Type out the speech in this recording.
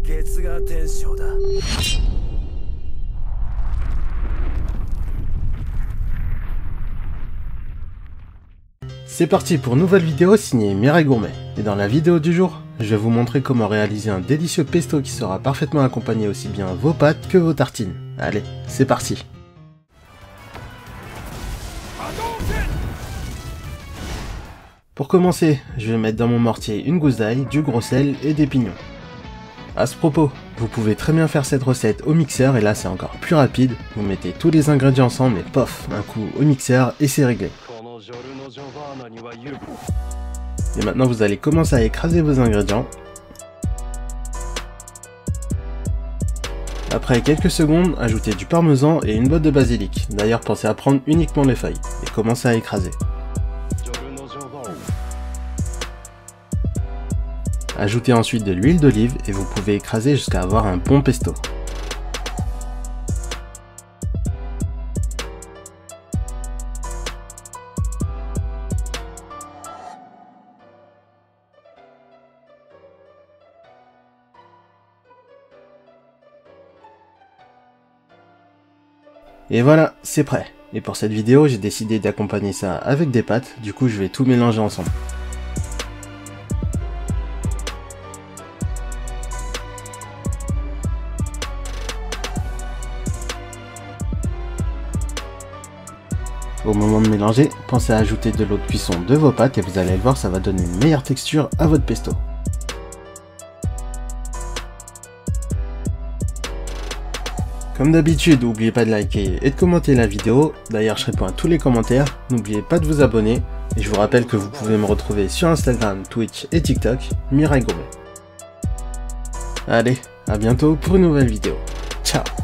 月牙天章だ。C'est parti pour une nouvelle vidéo signée Mirai Gourmet. Et dans la vidéo du jour, je vais vous montrer comment réaliser un délicieux pesto qui sera parfaitement accompagné aussi bien vos pâtes que vos tartines. Allez, c'est parti. Pour commencer, je vais mettre dans mon mortier une gousse d'ail, du gros sel et des pignons. À ce propos, vous pouvez très bien faire cette recette au mixeur et là c'est encore plus rapide. Vous mettez tous les ingrédients ensemble et pof, un coup au mixeur et c'est réglé. Et maintenant vous allez commencer à écraser vos ingrédients. Après quelques secondes, ajoutez du parmesan et une botte de basilic. D'ailleurs pensez à prendre uniquement les feuilles et commencez à écraser. Ajoutez ensuite de l'huile d'olive et vous pouvez écraser jusqu'à avoir un bon pesto. Et voilà, c'est prêt. Et pour cette vidéo, j'ai décidé d'accompagner ça avec des pâtes, du coup je vais tout mélanger ensemble. Au moment de mélanger, pensez à ajouter de l'eau de cuisson de vos pâtes et vous allez le voir, ça va donner une meilleure texture à votre pesto. Comme d'habitude, n'oubliez pas de liker et de commenter la vidéo. D'ailleurs, je réponds à tous les commentaires. N'oubliez pas de vous abonner. Et je vous rappelle que vous pouvez me retrouver sur Instagram, Twitch et TikTok, Mirai Gourmet. Allez, à bientôt pour une nouvelle vidéo. Ciao!